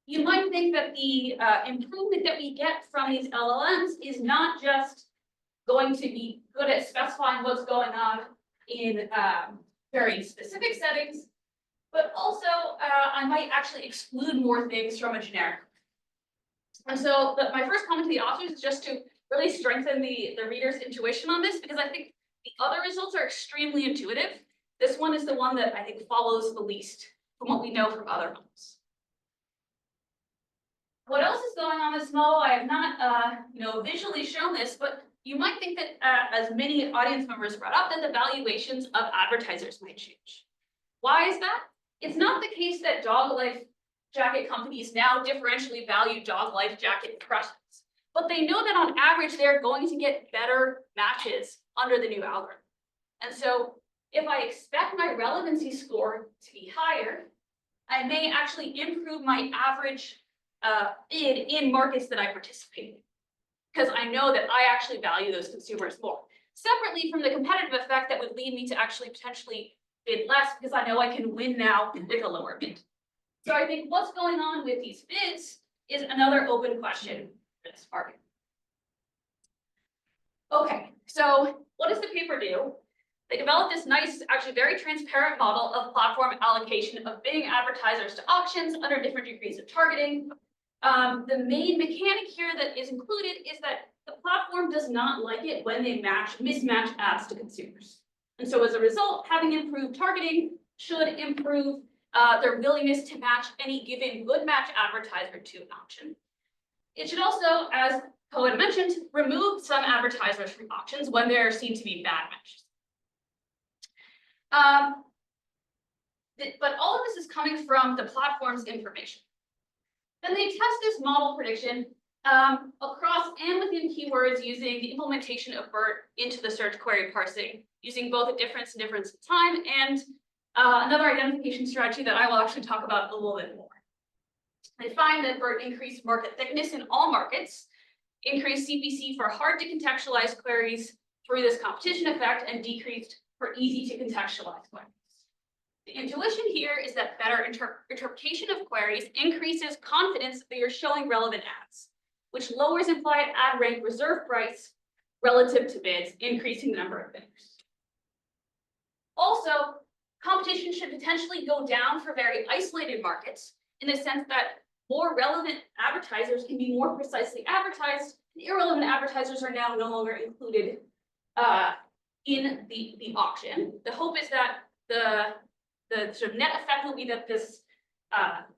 you might think that the improvement that we get from these LLMs is not just going to be good at specifying what's going on in very specific settings, but also I might actually exclude more things from a generic. And so my first comment to the authors is just to really strengthen the reader's intuition on this, because I think the other results are extremely intuitive. This one is the one that I think follows the least from what we know from other models. What else is going on in this model? I have not visually shown this, but you might think that as many audience members brought up, that the valuations of advertisers might change. Why is that? It's not the case that dog life jacket companies now differentially value dog life jacket impressions, but they know that on average, they're going to get better matches under the new algorithm. And so if I expect my relevancy score to be higher, I may actually improve my average bid in markets that I participate in, because I know that I actually value those consumers more. Separately from the competitive effect that would lead me to actually potentially bid less, because I know I can win now with a lower bid. So I think what's going on with these bids is another open question for this market. Okay, so what does the paper do? They developed this nice, actually very transparent model of platform allocation of bidding advertisers to auctions under different degrees of targeting. The main mechanic here that is included is that the platform does not like it when they mismatch ads to consumers. And so as a result, having improved targeting should improve their willingness to match any given good match advertiser to an auction. It should also, as Cohen mentioned, remove some advertisers from auctions when there seem to be bad matches. But all of this is coming from the platform's information. Then they test this model prediction across and within keywords using the implementation of BERT into the search query parsing, using both a difference in time and another identification strategy that I will actually talk about a little bit more. They find that BERT increased market thickness in all markets, increased CPC for hard to contextualize queries through this competition effect, and decreased for easy to contextualize queries. The intuition here is that better interpretation of queries increases confidence that you're showing relevant ads, which lowers implied ad rank reserve price relative to bids, increasing the number of bidders. Also, competition should potentially go down for very isolated markets in the sense that more relevant advertisers can be more precisely advertised, and irrelevant advertisers are now no longer included in the auction. The hope is that the sort of net effect will be that this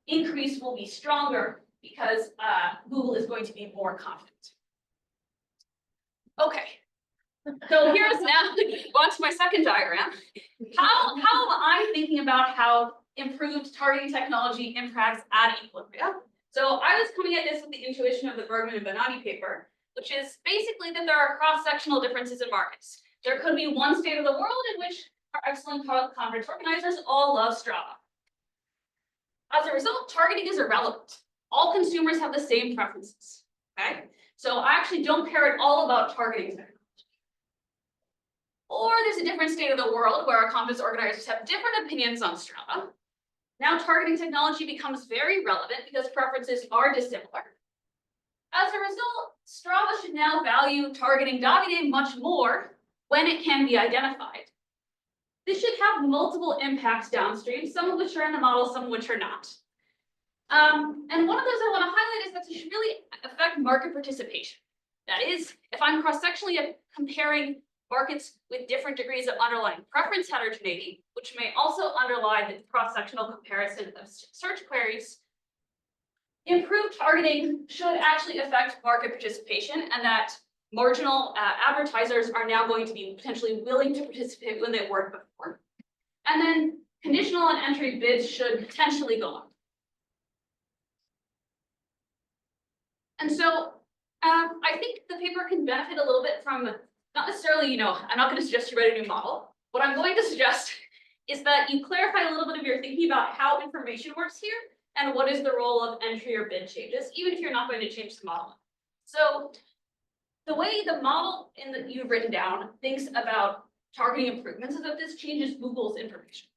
increase will be stronger because Google is going to be more confident. Okay, so here's now on to my second diagram. How am I thinking about how improved targeting technology impacts ad equilibria? So I was coming at this with the intuition of the Bergman and Bonatti paper, which is basically that there are cross-sectional differences in markets. There could be one state of the world in which our excellent conference organizers all love Strava. As a result, targeting is irrelevant. All consumers have the same preferences, okay? So I actually don't care at all about targeting technology. Or there's a different state of the world where our conference organizers have different opinions on Strava. Now targeting technology becomes very relevant because preferences are dissimilar. As a result, Strava should now value targeting Davide much more when it can be identified. This should have multiple impacts downstream, some of which are in the model, some of which are not. And one of those I want to highlight is that it should really affect market participation. That is, if I'm cross-sectionally comparing markets with different degrees of underlying preference heterogeneity, which may also underlie the cross-sectional comparison of search queries, improved targeting should actually affect market participation, and that marginal advertisers are now going to be potentially willing to participate when they weren't before. And then conditional and entry bids should potentially go up. And so I think the paper can benefit a little bit from, not necessarily, I'm not going to suggest you write a new model. What I'm going to suggest is that you clarify a little bit of your thinking about how information works here and what is the role of entry or bid changes, even if you're not going to change the model. So the way the model that you've written down thinks about targeting improvements is that this changes Google's information.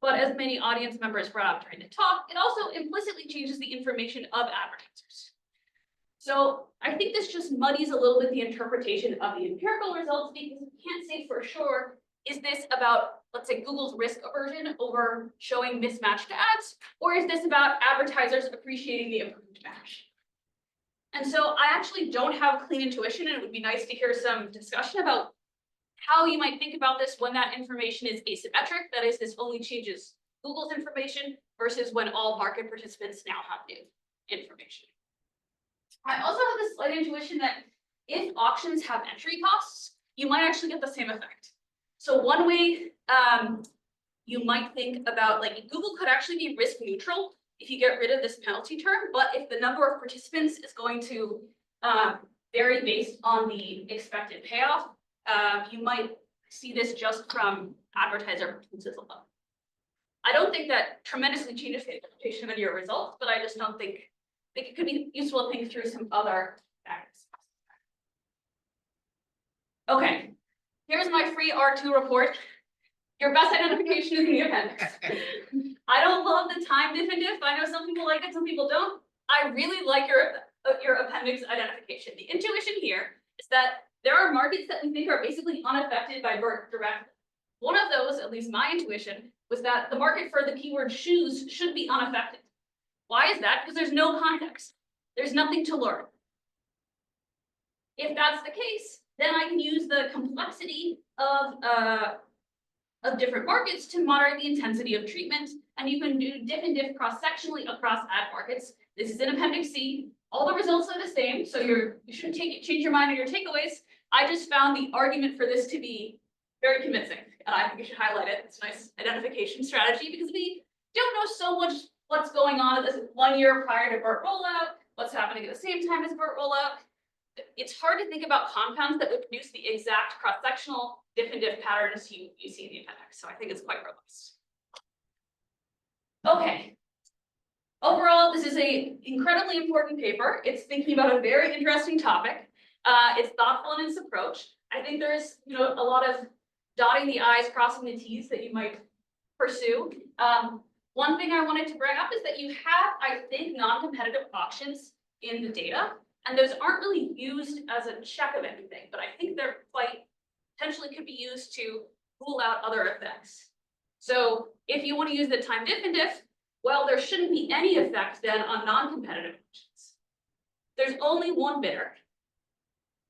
But as many audience members brought up during the talk, it also implicitly changes the information of advertisers. So I think this just muddies a little bit the interpretation of the empirical results because we can't say for sure, is this about, let's say, Google's risk aversion over showing mismatched ads, or is this about advertisers appreciating the improved match? And so I actually don't have clean intuition, and it would be nice to hear some discussion about how you might think about this when that information is asymmetric, that is, this only changes Google's information versus when all market participants now have new information. I also have this slight intuition that if auctions have entry costs, you might actually get the same effect. So one way you might think about, like, Google could actually be risk neutral if you get rid of this penalty term, but if the number of participants is going to vary based on the expected payoff, you might see this just from advertiser preferences alone. I don't think that tremendously changes the interpretation of your results, but I just don't think it could be useful to think through some other factors. Okay, here's my free R2 report. Your best identification is in the appendix. I don't love the time diff and diff. I know some people like it, some people don't. I really like your appendix identification. The intuition here is that there are markets that we think are basically unaffected by BERT directly. One of those, at least my intuition, was that the market for the keyword shoes should be unaffected. Why is that? Because there's no context. There's nothing to learn. If that's the case, then I can use the complexity of different markets to moderate the intensity of treatment, and you can do diff and diff cross-sectionally across ad markets. This is in Appendix C. All the results are the same, so you shouldn't change your mind on your takeaways. I just found the argument for this to be very convincing, and I think you should highlight it. It's a nice identification strategy because we don't know so much what's going on at this 1 year prior to BERT rollout, what's happening at the same time as BERT rollout. It's hard to think about compounds that would produce the exact cross-sectional diff and diff patterns you see in the appendix. So I think it's quite robust. Okay. Overall, this is a incredibly important paper. It's thinking about a very interesting topic. It's thoughtful in its approach. I think there's, a lot of dotting the I's, crossing the T's that you might pursue. One thing I wanted to bring up is that you have, I think, non-competitive auctions in the data, and those aren't really used as a check of anything, but I think they're quite potentially could be used to rule out other effects. So if you want to use the time diff and diff, well, there shouldn't be any effect then on non-competitive auctions. There's only one bidder.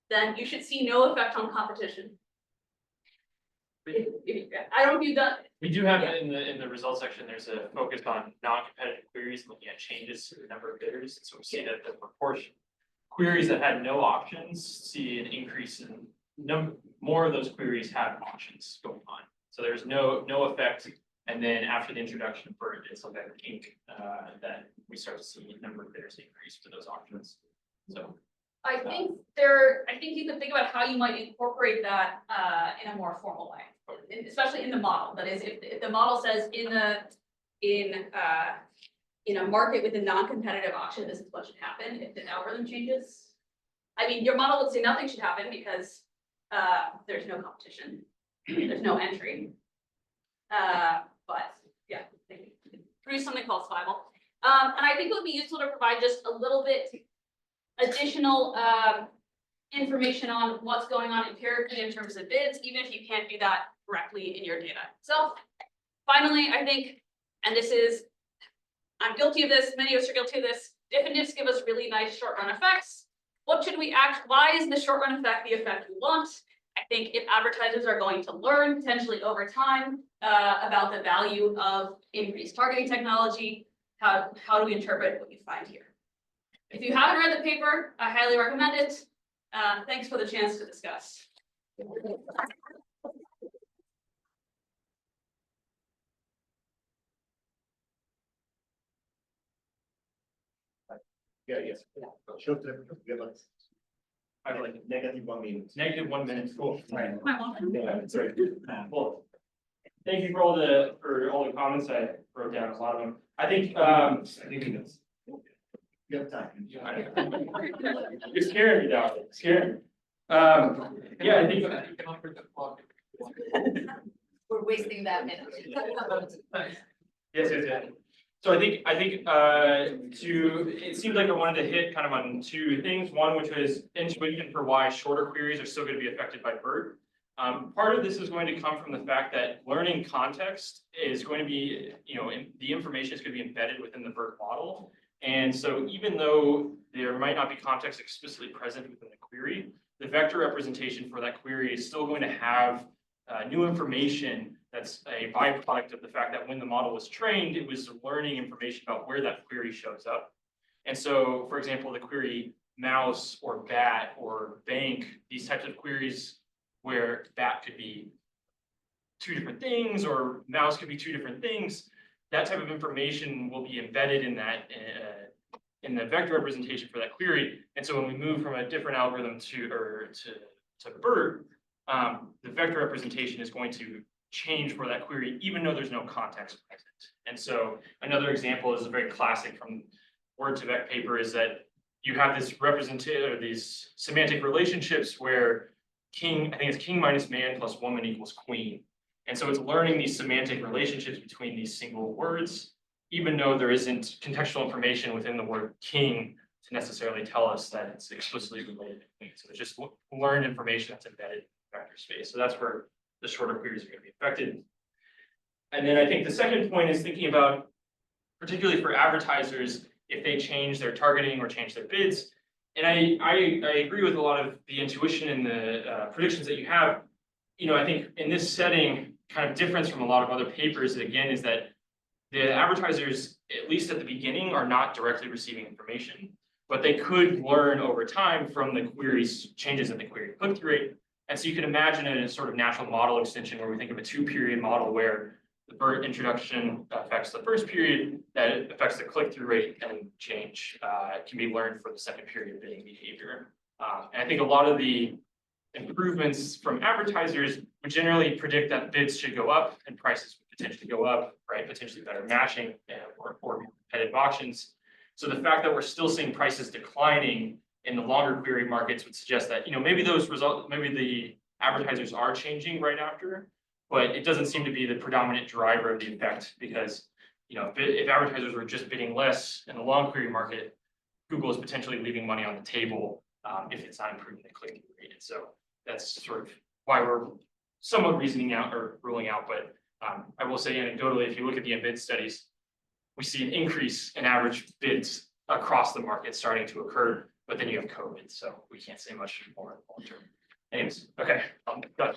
Then you should see no effect on competition. I don't know if you've done. We do have it in the results section, there's a focus on non-competitive queries, looking at changes to the number of bidders. So we see that the proportion queries that had no options see an increase in more of those queries have options going on. So there's no effect. And then after the introduction of BERT, it's like that kink that we start to see the number of bidders increase for those options. So I think you could think about how you might incorporate that in a more formal way, especially in the model. That is, if the model says in a market with a non-competitive auction, this is what should happen. If the algorithm changes, I mean, your model would say nothing should happen because there's no competition, there's no entry. But yeah, produce something called survival. And I think it would be useful to provide just a little bit additional information on what's going on empirically in terms of bids, even if you can't do that directly in your data. So finally, I think, and I'm guilty of this, many of us are guilty of this, diff and diffs give us really nice short run effects. What should we why is the short run effect the effect we want? I think if advertisers are going to learn potentially over time about the value of increased targeting technology, how do we interpret what you find here? If you haven't read the paper, I highly recommend it. Thanks for the chance to discuss. Yeah, yes. Sure. I have like negative 1 minute. Negative 1 minute. Cool. Right. Yeah, that's right. Well, thank you for all the comments. I wrote down a lot of them. I think You have time. you're scaring me now. Scaring me. Yeah, I think We're wasting that minute. yes. So I think it seems like I wanted to hit kind of on two things. One, which was intuition for why shorter queries are still going to be affected by BERT. Part of this is going to come from the fact that learning context is going to be, the information is going to be embedded within the BERT model. And so even though there might not be context explicitly present within the query, the vector representation for that query is still going to have new information that's a byproduct of the fact that when the model was trained, it was learning information about where that query shows up. And so, for example, the query mouse or bat or bank, these types of queries where bat could be two different things or mouse could be two different things, that type of information will be embedded in that in the vector representation for that query. And so when we move from a different algorithm to BERT, the vector representation is going to change for that query, even though there's no context present. And so another example is a very classic from Word to Vec paper is that you have this these semantic relationships where king minus man plus woman equals queen. And so it's learning these semantic relationships between these single words, even though there isn't contextual information within the word king to necessarily tell us that it's explicitly related to queen. So it's just learned information that's embedded in the vector space. So that's where the shorter queries are going to be affected. And then I think the second point is thinking about, particularly for advertisers, if they change their targeting or change their bids. And I agree with a lot of the intuition and the predictions that you have. I think in this setting, kind of difference from a lot of other papers, again, is that the advertisers, at least at the beginning, are not directly receiving information, but they could learn over time from the queries, changes in the query click-through rate. And so you can imagine it as sort of natural model extension where we think of a 2-period model where the BERT introduction affects the first period, that it affects the click-through rate and change can be learned for the second period bidding behavior. And I think a lot of the improvements from advertisers would generally predict that bids should go up and prices would potentially go up, right? Potentially better matching or more competitive auctions. So the fact that we're still seeing prices declining in the longer query markets would suggest that, maybe those results, maybe the advertisers are changing right after, but it doesn't seem to be the predominant driver of the effect because, if advertisers were just bidding less in the long query market, Google is potentially leaving money on the table if it's not improving the click-through rate. And so that's sort of why we're somewhat reasoning out or ruling out, but I will say anecdotally, if you look at the embed studies, we see an increase in average bids across the market starting to occur, but then you have COVID, so we can't say much more in the long term. Anyways, okay, done.